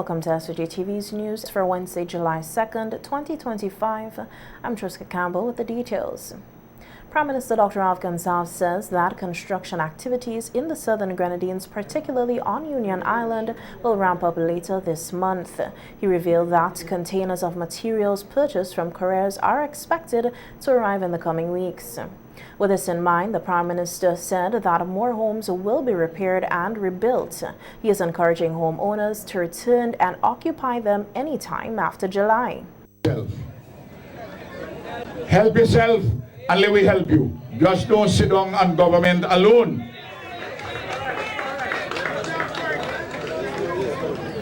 Welcome to SVG-TV's news for Wednesday, July 2nd, 2025. I'm Triska Campbell with the details. Prime Minister Dr. Alf Gonsalves says that construction activities in the southern Grenadines, particularly on Union Island, will ramp up later this month. He revealed that containers of materials purchased from couriers are expected to arrive in the coming weeks. With this in mind, the Prime Minister said that more homes will be repaired and rebuilt. He is encouraging homeowners to return and occupy them anytime after July. Help yourself and let me help you. Just don't sit down on government alone.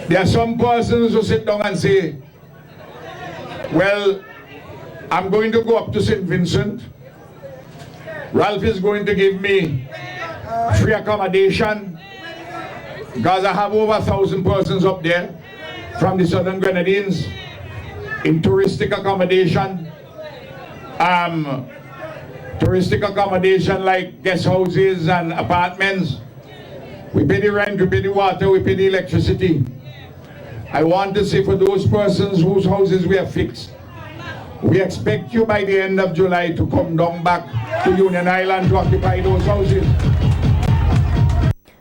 There are some persons who sit down and say, well, I'm going to go up to St. Vincent. Ralph is going to give me free accommodation because I have over 1,000 persons up there from the southern Grenadines in touristic accommodation. Touristic accommodation like guest houses and apartments. We pay the rent, we pay the water, we pay the electricity. I want to say for those persons whose houses we have fixed, we expect you by the end of July to come down back to Union Island to occupy those houses.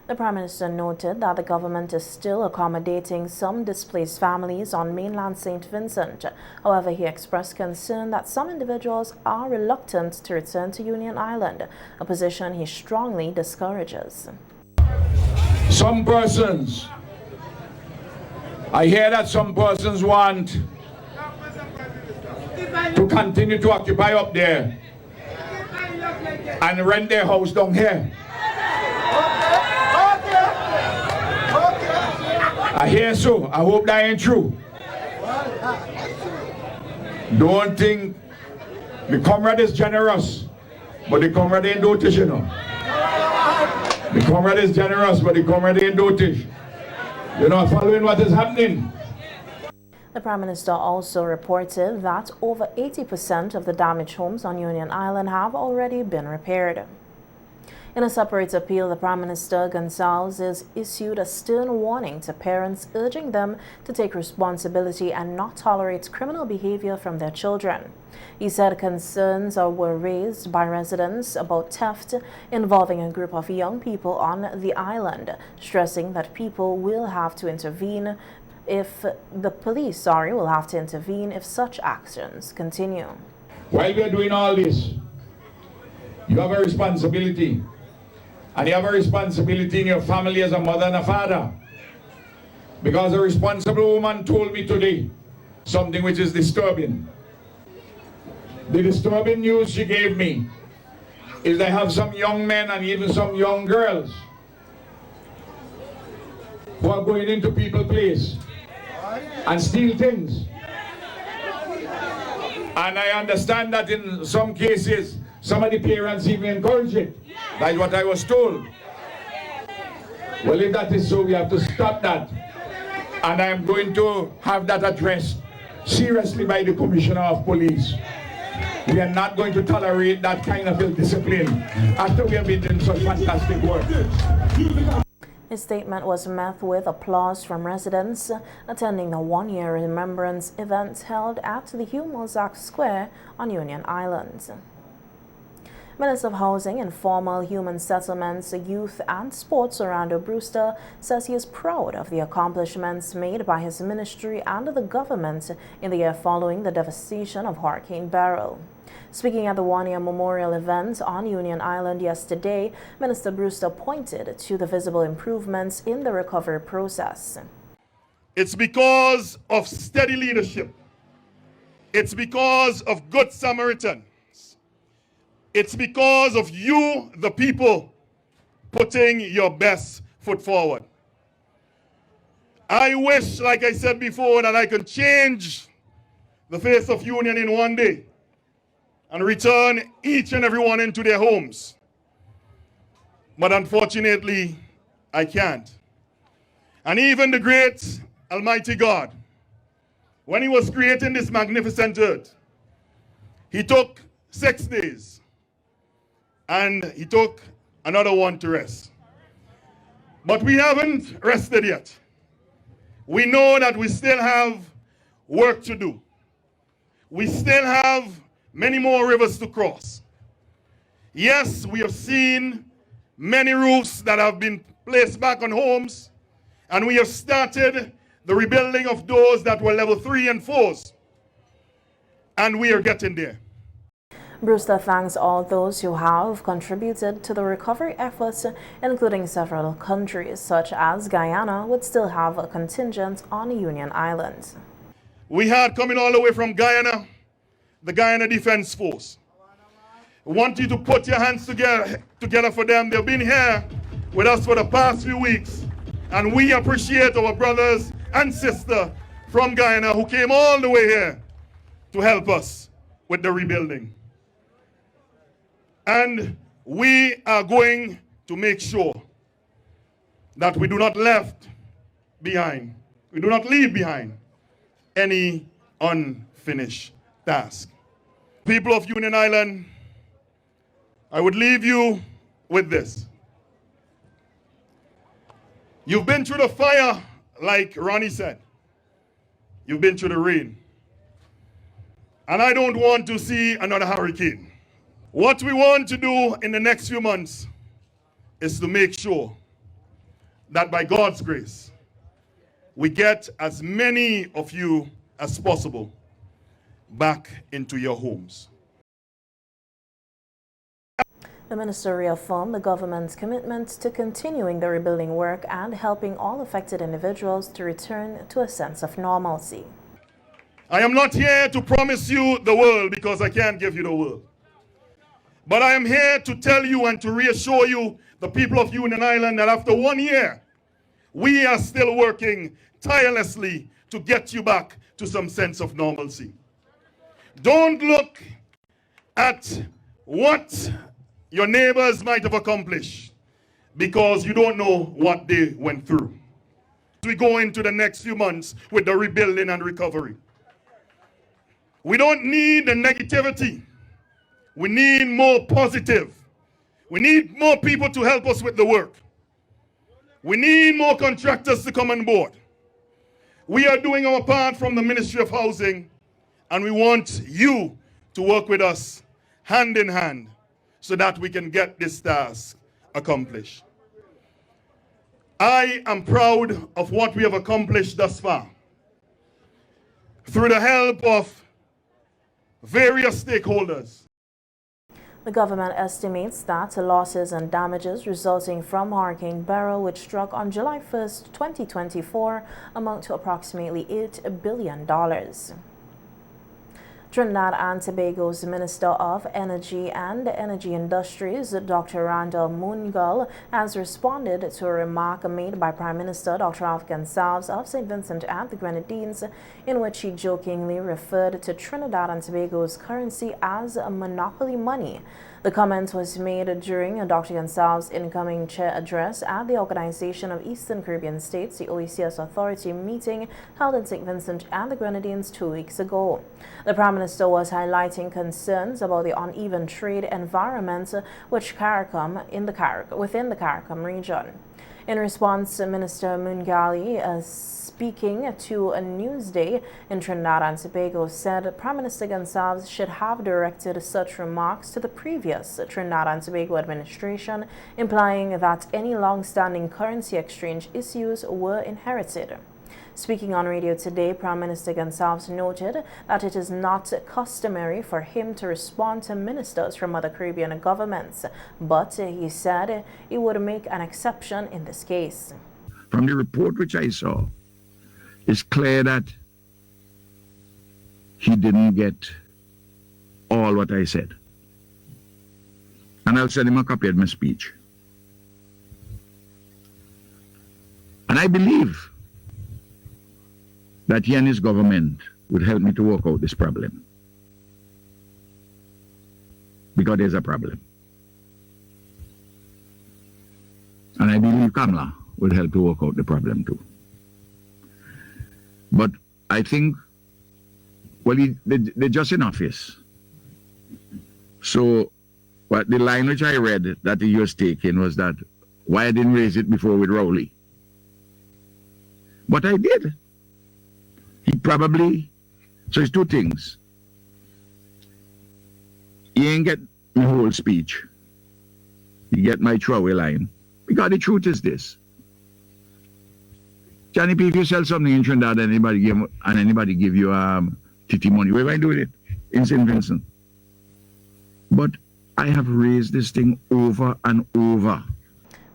The Prime Minister noted that the government is still accommodating some displaced families on mainland St. Vincent. However, he expressed concern that some individuals are reluctant to return to Union Island, a position he strongly discourages. Some persons, I hear that some persons want to continue to occupy up there and rent their house down here. I hear so. I hope that ain't true. Don't think the comrade is generous, but the comrade ain't dotish, you know. The comrade is generous, but the comrade ain't dotish. You're not following what is happening. The Prime Minister also reported that over 80% of the damaged homes on Union Island have already been repaired. In a separate appeal, the Prime Minister Gonsalves has issued a stern warning to parents, urging them to take responsibility and not tolerate criminal behavior from their children. He said concerns were raised by residents about theft involving a group of young people on the island, stressing that people will have to intervene if the police, will have to intervene if such actions continue. While we are doing all this, you have a responsibility. And you have a responsibility in your family as a mother and a father. Because a responsible woman told me today something which is disturbing. The disturbing news she gave me is they have some young men and even some young girls who are going into people's place and steal things. And I understand that in some cases, some of the parents even encourage it. That's what I was told. Well, if that is so, we have to stop that. And I am going to have that addressed seriously by the Commissioner of Police. We are not going to tolerate that kind of ill-discipline after we have been doing such fantastic work. His statement was met with applause from residents attending the one-year remembrance event held at the Hugh Mozak Square on Union Island. Minister of Housing, Informal Human Settlements, Youth and Sports, Orlando Brewster, says he is proud of the accomplishments made by his ministry and the government in the year following the devastation of Hurricane Beryl. Speaking at the one-year memorial event on Union Island yesterday, Minister Brewster pointed to the visible improvements in the recovery process. It's because of steady leadership. It's because of good Samaritans. It's because of you, the people, putting your best foot forward. I wish, like I said before, that I could change the face of Union in one day and return each and every one into their homes. But unfortunately, I can't. And even the great Almighty God, when he was creating this magnificent earth, he took 6 days and he took another one to rest. But we haven't rested yet. we know that we still have work to do. We still have many more rivers to cross. Yes, we have seen many roofs that have been placed back on homes, and we have started the rebuilding of those that were level 3 and 4s. And we are getting there. Brewster thanks all those who have contributed to the recovery efforts, including several countries, such as Guyana, which still have a contingent on Union Island. We had coming all the way from Guyana, the Guyana Defense Force. I want you to put your hands together for them. They've been here with us for the past few weeks, and we appreciate our brothers and sisters from Guyana who came all the way here to help us with the rebuilding. And we are going to make sure that we do not leave behind any unfinished task. People of Union Island, I would leave you with this. You've been through the fire, like Ronnie said. You've been through the rain. And I don't want to see another hurricane. What we want to do in the next few months is to make sure that by God's grace, we get as many of you as possible back into your homes. The minister reaffirmed the government's commitment to continuing the rebuilding work and helping all affected individuals to return to a sense of normalcy. I am not here to promise you the world because I can't give you the world. But I am here to tell you and to reassure you, the people of Union Island, that after 1 year, we are still working tirelessly to get you back to some sense of normalcy. Don't look at what your neighbors might have accomplished because you don't know what they went through. We go into the next few months with the rebuilding and recovery. We don't need the negativity. We need more positive. We need more people to help us with the work. We need more contractors to come on board. We are doing our part from the Ministry of Housing, and we want you to work with us hand in hand so that we can get this task accomplished. I am proud of what we have accomplished thus far. Through the help of various stakeholders. The government estimates that losses and damages resulting from Hurricane Beryl, which struck on July 1st, 2024, amount to approximately $8 billion. Trinidad and Tobago's Minister of Energy and Energy Industries, Dr. Randall Moongal, has responded to a remark made by Prime Minister Dr. Alf Gonsalves of St. Vincent and the Grenadines, in which he jokingly referred to Trinidad and Tobago's currency as a monopoly money. The comment was made during Dr. Gonsalves' incoming chair address at the Organization of Eastern Caribbean States, the OECS Authority meeting held in St. Vincent and the Grenadines 2 weeks ago. The Prime Minister was highlighting concerns about the uneven trade environment which within the CARICOM region. In response, Minister Mungali, speaking to a Newsday in Trinidad and Tobago, said Prime Minister Gonsalves should have directed such remarks to the previous Trinidad and Tobago administration, implying that any long-standing currency exchange issues were inherited. Speaking on radio today, Prime Minister Gonsalves noted that it is not customary for him to respond to ministers from other Caribbean governments, but he said he would make an exception in this case. From the report which I saw, it's clear that he didn't get all what I said. And I'll send him a copy of my speech. And I believe that he and his government would help me to work out this problem. Because there's a problem. And I believe Kamala will help to work out the problem too. But I think, well, they're just in office. So what the line which I read that he was taking was that, why I didn't raise it before with Rowley. But I did. probably, so it's two things. You ain't get my whole speech. You get my throwaway line. Because the truth is this. Johnny P, if you sell something in Trinidad and anybody give you titty money, where am I doing it? In St. Vincent. But I have raised this thing over and over.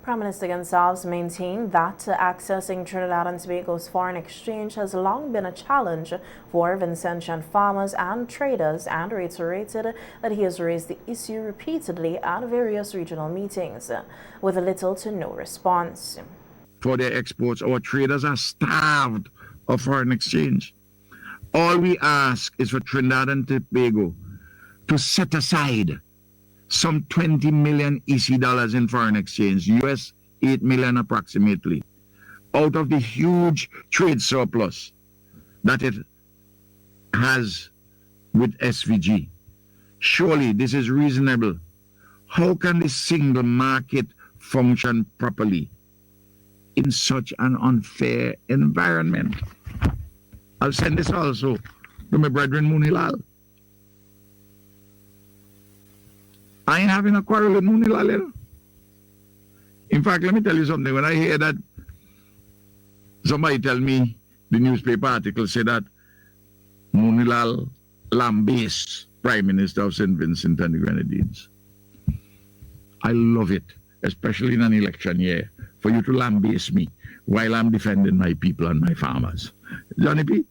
Prime Minister Gonsalves maintained that accessing Trinidad and Tobago's foreign exchange has long been a challenge for Vincentian farmers and traders, and reiterated that he has raised the issue repeatedly at various regional meetings, with little to no response. For their exports, our traders are starved of foreign exchange. All we ask is for Trinidad and Tobago to set aside some 20 million EC dollars in foreign exchange, US 8 million approximately, out of the huge trade surplus that it has with SVG. Surely this is reasonable. How can the single market function properly in such an unfair environment? I'll send this also to my brethren Munilal. I ain't having a quarrel with Munilal, you know? In fact, let me tell you something. When I hear that somebody tell me, the newspaper article say that Munilal lambastes Prime Minister of St. Vincent and the Grenadines. I love it, especially in an election year, for you to lambaste me while I'm defending my people and my farmers. Johnny P?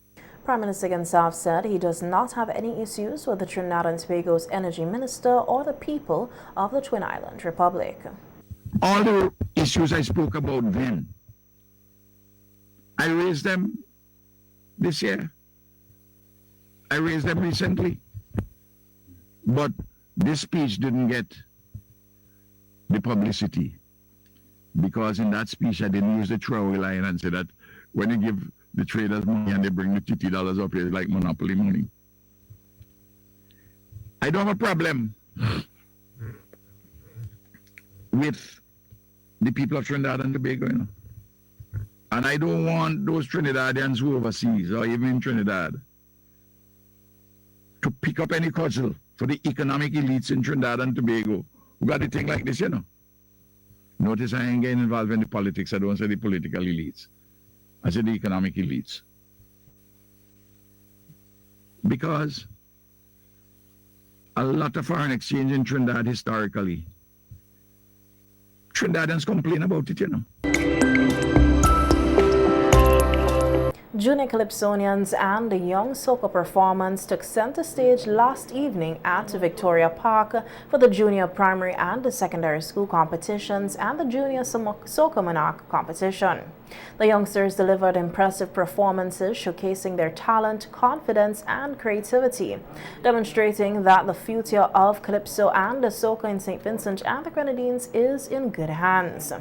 Prime Minister Gonsalves said he does not have any issues with the Trinidad and Tobago's energy minister or the people of the Twin Island Republic. All the issues I spoke about then, I raised them this year. I raised them recently. But this speech didn't get the publicity, because in that speech I didn't use the throwaway line and say that when you give the traders money and they bring the $50 up here, it's like monopoly money. I don't have a problem with the people of Trinidad and Tobago, you know. And I don't want those Trinidadians who are overseas or even in Trinidad to pick up any cudgel for the economic elites in Trinidad and Tobago who got a thing like this, you know. Notice I ain't getting involved in the politics. I don't say the political elites. I say the economic elites. Because a lot of foreign exchange in Trinidad historically, Trinidadians complain about it, you know. Junior Calypsonians and the young soca performance took center stage last evening at Victoria Park for the junior primary and the secondary school competitions and the junior soca monarch competition. The youngsters delivered impressive performances showcasing their talent, confidence and creativity, demonstrating that the future of Calypso and the soca in St. Vincent and the Grenadines is in good hands.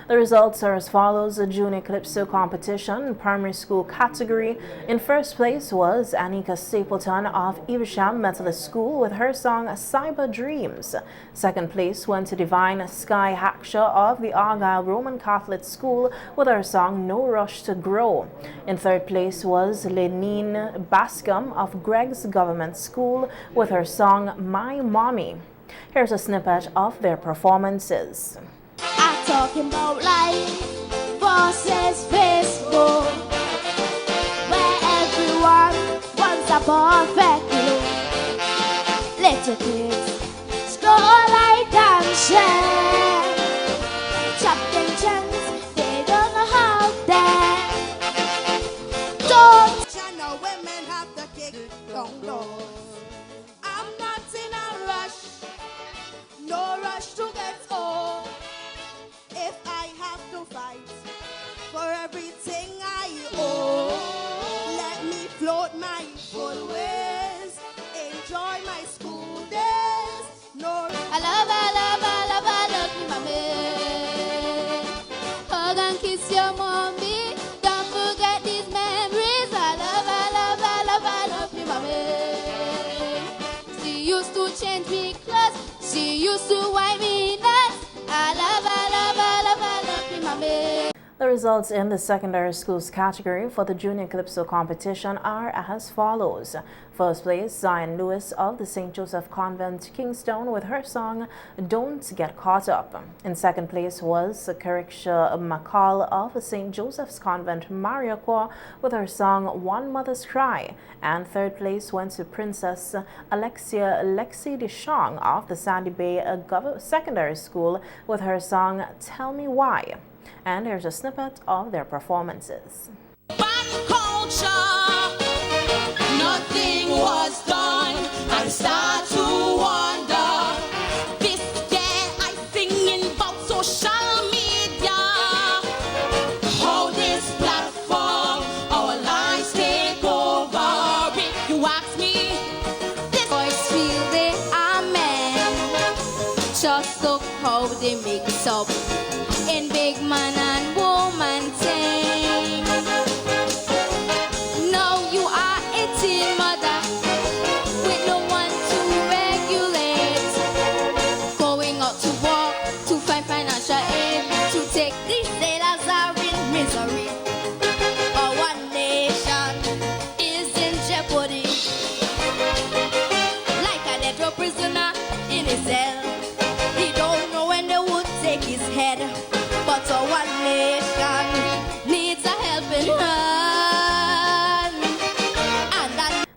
The results are as follows. The Junior Calypso competition primary school category. In first place was Anika Stapleton of Evesham Methodist School with her song Cyber Dreams. Second place went to Divine Sky Hackshaw of the Argyle Roman Catholic School with her song No Rush to Grow. In third place was Lenine Bascom of Greg's Government School with her song My Mommy. Here's a snippet of their performances. I'm talking about life versus Facebook, where everyone wants a perfect look. Little kids scroll like and share, chat them chance, they don't know how that. Don't China women have to kick down doors. I'm not in a rush, no rush to get old. If I have to fight for everything I owe, let me float my full ways, enjoy my school days. No, I love you, mommy. Hug and kiss your mommy. Don't forget these memories. I love you, mommy. She used to change me clothes. She used to wipe me nuts. I love you, mommy. The results in the secondary schools category for the Junior Calypso competition are as follows. First place, Zion Lewis of the St. Joseph Convent, Kingston, with her song Don't Get Caught Up. In second place was Kariksha McCall of St. Joseph's Convent, Mariaqua, with her song One Mother's Cry. And third place went to Princess Alexia Lexi DeShong of the Sandy Bay Secondary School with her song Tell Me Why. And here's a snippet of their performances. Nothing was done, and start to wonder. This year I singing about social media. How this platform, our lives take over. If you ask me, this boys feel they are men. Just look how they mix up in big man and woman thing. Now you are a teen mother with no one to regulate. Going out to work to find financial aid to take these sailors are in misery. Our nation is in jeopardy, like a dead row prisoner in his cell. He don't know when they would take his head. But our nation needs a helping hand.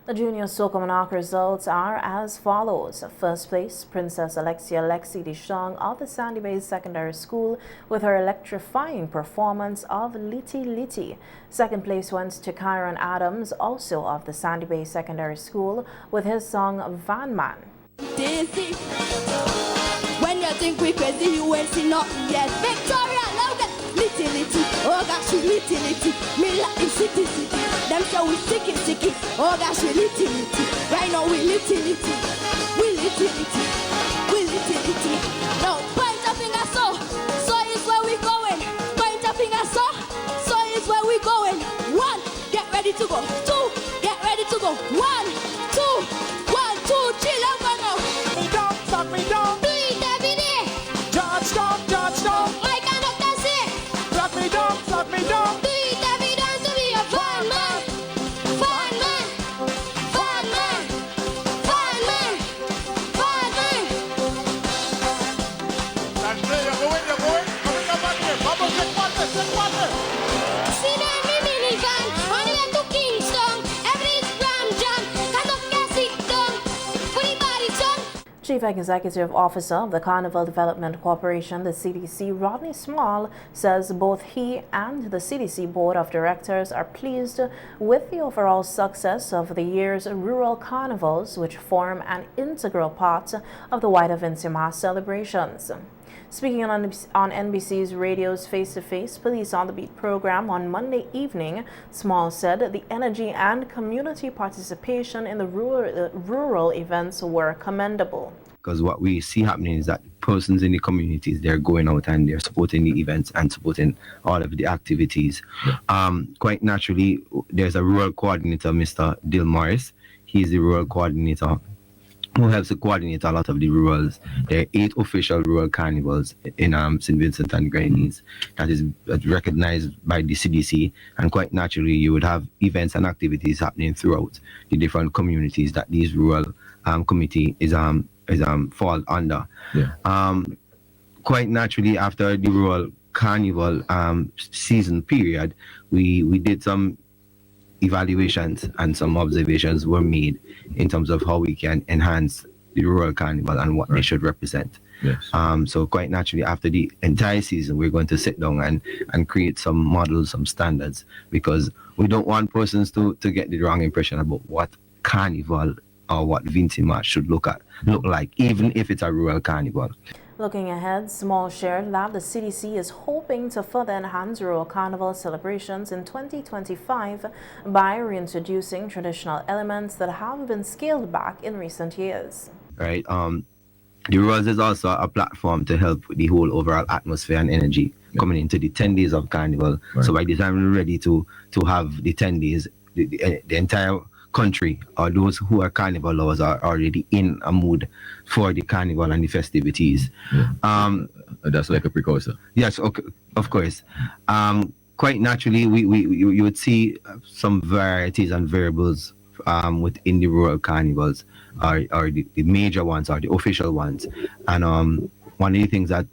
The Junior Soca Monarch results are as follows. First place, Princess Alexia Lexi DeShong of the Sandy Bay Secondary School with her electrifying performance of Litty Litty. Second place went to Kyron Adams, also of the Sandy Bay Secondary School, with his song Van Man. Daisy, when you think we crazy, you ain't seen nothing yet. Victoria, now get litty litty. Oh gosh, we litty litty. Me like city city. Them say we sticky sticky. Oh gosh, we litty litty. Right now we litty litty. We litty litty. We litty litty. Now point a finger so is where we going. Point a finger so is where we going. One, get ready to go. Two, get ready to go. 1, 2, 1, 2, 3, let's go now. Me down, suck me down. Do it every day. Touchdown, touchdown. My conductor say, Suck me down, suck me down. do it every day to be a fun man. Fun man. Fun man. Fun man. Fun man. And there you're going. Coming up back here. Bubble, take water. See them in minivan, on the way to Kingston. Everything's ram jam. Conductor sit down. Put the body down. Chief Executive Officer of the Carnival Development Corporation, the CDC, Rodney Small, says both he and the CDC Board of Directors are pleased with the overall success of the year's rural carnivals, which form an integral part of the wider Vincy Mas celebrations. Speaking on NBC's radio's Face-to-Face Police on the Beat program on Monday evening, Small said the energy and community participation in the rural events were commendable. Because what we see happening is that persons in the communities, they're going out and they're supporting the events and supporting all of the activities. Quite naturally, there's a rural coordinator, Mr. Dill Morris. He's the rural coordinator who helps to coordinate a lot of the rurals. There are 8 official rural carnivals in St. Vincent and Grenadines that is recognized by the CDC, and quite naturally you would have events and activities happening throughout the different communities that these rural committee is fall under. Quite naturally, after the rural carnival season period, we did some evaluations and some observations were made in terms of how we can enhance the rural carnival and what they should represent. So quite naturally, after the entire season, we're going to sit down and create some models, some standards, because we don't want persons to get the wrong impression about what carnival or what Vincy Mas should look like, even if it's a rural carnival. Looking ahead, Small shared that the CDC is hoping to further enhance rural carnival celebrations in 2025 by reintroducing traditional elements that have been scaled back in recent years. Right. The Rurals is also a platform to help with the whole overall atmosphere and energy coming into the 10 days of carnival. So by the time we're ready to have the 10 days, the entire country or those who are carnival lovers are already in a mood for the carnival and the festivities. That's like a precursor. Yes, okay, of course. quite naturally, you would see some varieties and variables within the rural carnivals, or the major ones, or the official ones. And one of the things that,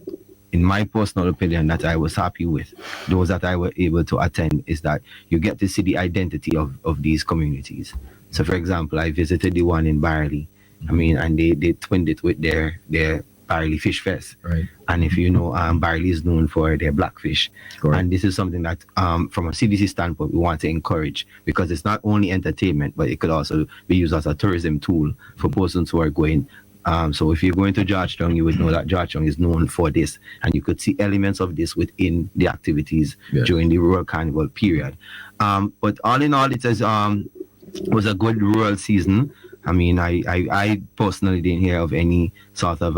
in my personal opinion, that I was happy with, those that I were able to attend, is that you get to see the identity of these communities. So, for example, I visited the one in Barley. I mean, and they twinned it with their Barley Fish Fest. Right. And if you know, Barley is known for their blackfish. Correct. And this is something that, from a CDC standpoint, we want to encourage, because it's not only entertainment, but it could also be used as a tourism tool for persons who are going. So if you're going to Georgetown, you would know that Georgetown is known for this, and you could see elements of this within the activities during the rural carnival period. But all in all, it was a good rural season. I mean, I personally didn't hear of any sort of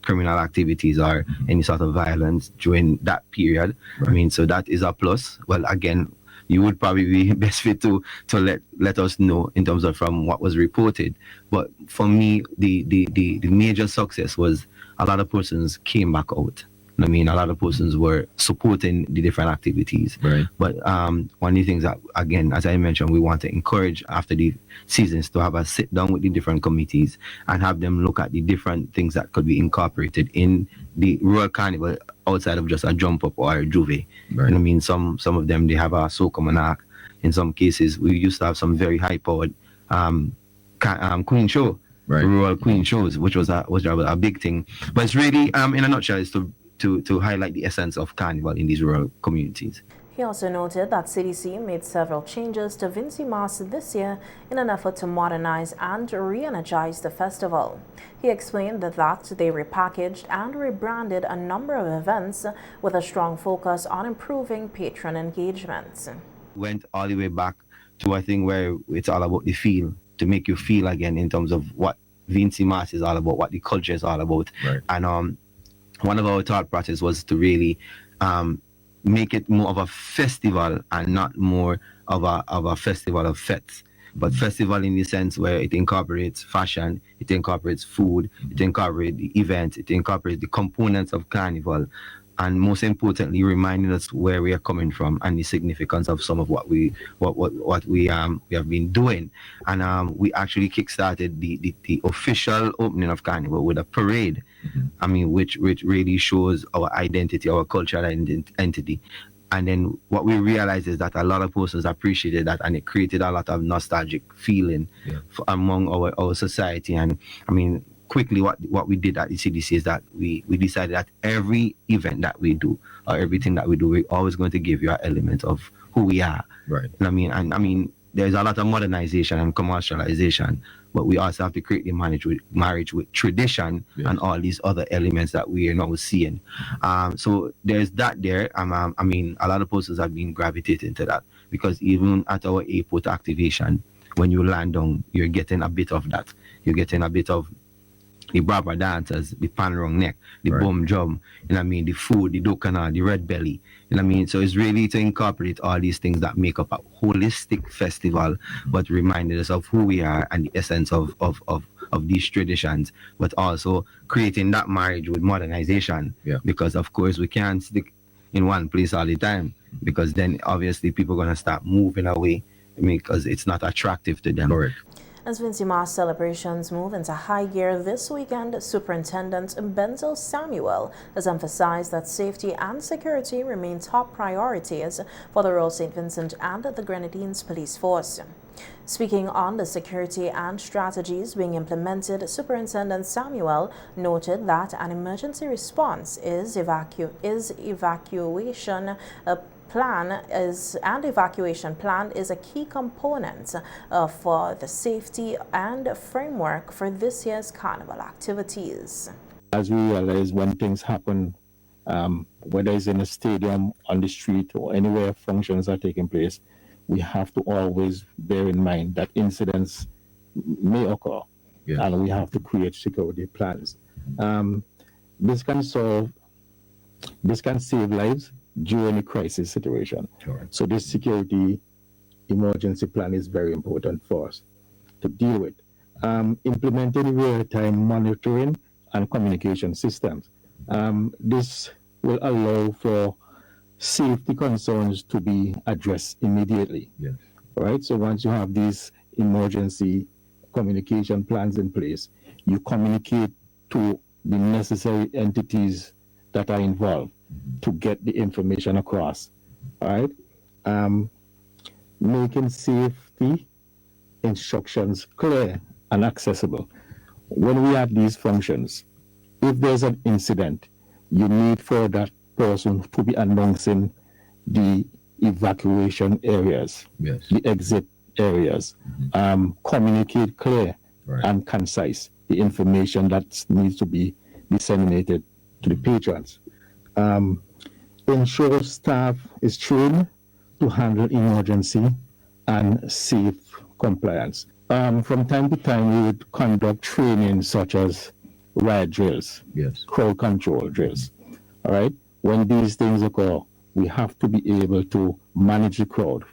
criminal activities or any sort of violence during that period. Right. I mean, so that is a plus. Well, again, you would probably be best fit to let us know in terms of from what was reported. But for me, the major success was a lot of persons came back out. I mean, a lot of persons were supporting the different activities. Right. But one of the things that, again, as I mentioned, we want to encourage after the seasons to have a sit down with the different committees and have them look at the different things that could be incorporated in the rural carnival outside of just a jump up or a juve. Right. And I mean, some of them, they have a soca monarch. In some cases, we used to have some very high powered queen show. Right. Rural queen shows, which was a big thing. But it's really, in a nutshell, is to highlight the essence of carnival in these rural communities. He also noted that CDC made several changes to Vincy Mas this year in an effort to modernize and re-energize the festival. He explained that they repackaged and rebranded a number of events with a strong focus on improving patron engagement. Went all the way back to a thing where it's all about the feel, to make you feel again in terms of what Vincy Mas is all about, what the culture is all about. Right. And one of our thought process was to really make it more of a festival and not more of a festival of fetes, but festival in the sense where it incorporates fashion, it incorporates food, it incorporates the events, it incorporates the components of carnival, and most importantly, reminding us where we are coming from and the significance of some of what we have been doing. And we actually kickstarted the official opening of carnival with a parade. Mm-hmm. I mean, which really shows our identity, our cultural identity. And then what we realized is that a lot of persons appreciated that, and it created a lot of nostalgic feeling among our society. And I mean, quickly, what we did at the CDC is that we decided that every event that we do, or everything that we do, we're always going to give you an element of who we are. Right. I mean, there's a lot of modernization and commercialization, but we also have to create the marriage with tradition and all these other elements that we are now seeing. So there's that there. I mean, a lot of persons have been gravitating to that, because even at our airport activation, when you land down, you're getting a bit of that. You're getting a bit of the Brabra dancers, the pan round neck, the bum drum, the food, the dokana, the red belly, so it's really to incorporate all these things that make up a holistic festival, but reminding us of who we are and the essence of these traditions, but also creating that marriage with modernization, because of course we can't stick in one place all the time, because then obviously people are going to start moving away, because it's not attractive to them. Correct. As Vincy Mas celebrations move into high gear this weekend, Superintendent Benzel Samuel has emphasized that safety and security remain top priorities for the Royal St. Vincent and the Grenadines Police Force. Speaking on the security and strategies being implemented, Superintendent Samuel noted that an emergency response evacuation plan is a key component for the safety and framework for this year's carnival activities. As we realize, when things happen, whether it's in a stadium, on the street, or anywhere functions are taking place, we have to always bear in mind that incidents may occur, and we have to create security plans. This can save lives during a crisis situation. Sure. So this security emergency plan is very important for us to deal with. Implementing real-time monitoring and communication systems. This will allow for safety concerns to be addressed immediately. Yes. Right? So once you have these emergency communication plans in place, you communicate to the necessary entities that are involved to get the information across. All right? Making safety instructions clear and accessible. When we have these functions, if there's an incident, you need for that person to be announcing the evacuation areas, Yes. the exit areas, communicate clear Right. and concise the information that needs to be disseminated to the patrons. Ensure staff is trained to handle emergency and safe compliance. From time to time, we would conduct training such as riot drills, Yes. crowd control drills. All right? When these things occur, we have to be able to manage the crowd,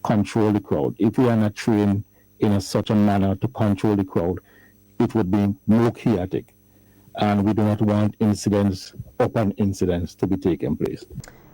control the crowd. If we are not trained in such a manner to control the crowd, it would be more chaotic. And we do not want incidents upon incidents to be taking place.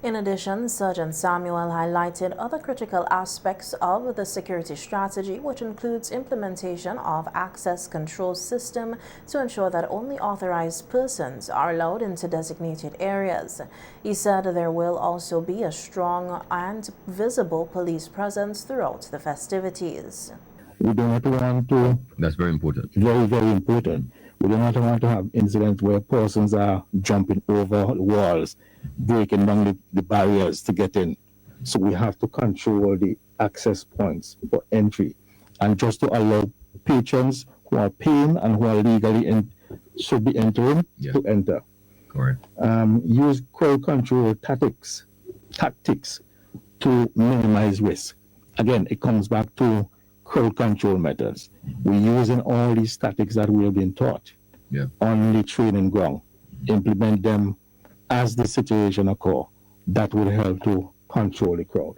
In addition, Sergeant Samuel highlighted other critical aspects of the security strategy, which includes implementation of access control system to ensure that only authorized persons are allowed into designated areas. He said there will also be a strong and visible police presence throughout the festivities. We do not want to, That's very important. very, very important. We do not want to have incidents where persons are jumping over walls, breaking down the barriers to get in. So we have to control the access points for entry, and just to allow patrons who are paying and who are legally should be entering to enter. Correct. Use crowd control tactics to minimize risk. Again, it comes back to crowd control methods. We're using all these tactics that we have been taught on the training ground. Implement them as the situation occurs. That will help to control the crowd.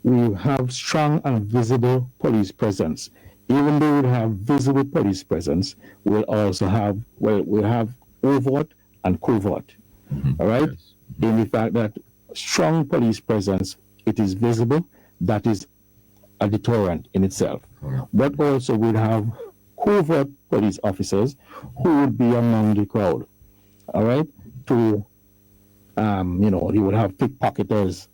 We have strong and visible police presence. Even though we have visible police presence, we'll also have, we have overt and covert. All right? Yes. In the fact that strong police presence, it is visible, that is a deterrent in itself. But also we'll have covert police officers who would be among the crowd, all right, to, you would have pickpockets.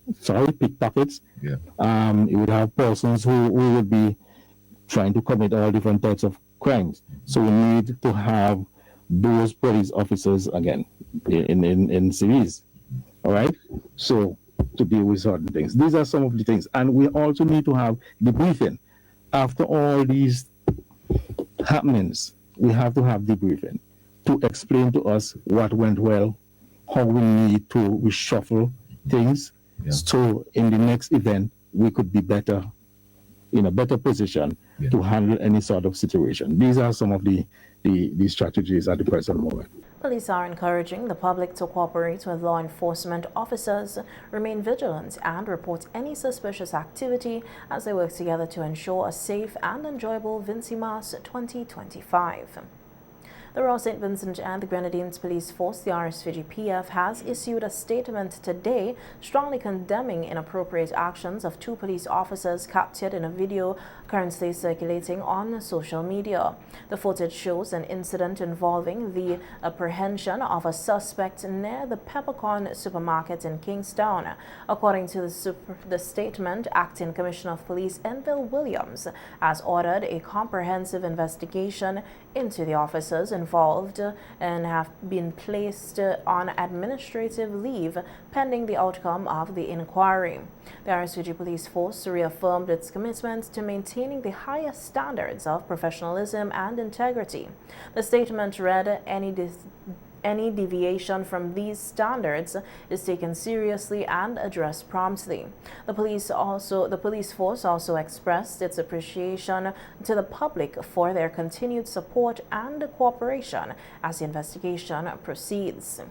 You would have persons who would be trying to commit all different types of crimes. So we need to have those police officers, again, in series, all right? So to deal with certain things. These are some of the things. And we also need to have debriefing. After all these happenings, we have to have debriefing to explain to us what went well, how we need to reshuffle things, so in the next event, we could be better, in a better position to handle any sort of situation. These are some of the strategies at the present moment. Police are encouraging the public to cooperate with law enforcement officers, remain vigilant, and report any suspicious activity as they work together to ensure a safe and enjoyable Vincy Mas 2025. The Royal St. Vincent and the Grenadines Police Force, the SVG-PF, has issued a statement today strongly condemning inappropriate actions of two police officers captured in a video currently circulating on social media. The footage shows an incident involving the apprehension of a suspect near the Peppercorn supermarket in Kingstown. According to the statement, Acting Commissioner of Police Enville Williams has ordered a comprehensive investigation into the officers involved and have been placed on administrative leave pending the outcome of the inquiry. The SVG Police Force reaffirmed its commitment to maintaining the highest standards of professionalism and integrity. The statement read, any deviation from these standards is taken seriously and addressed promptly. The police force also expressed its appreciation to the public for their continued support and cooperation as the investigation proceeds.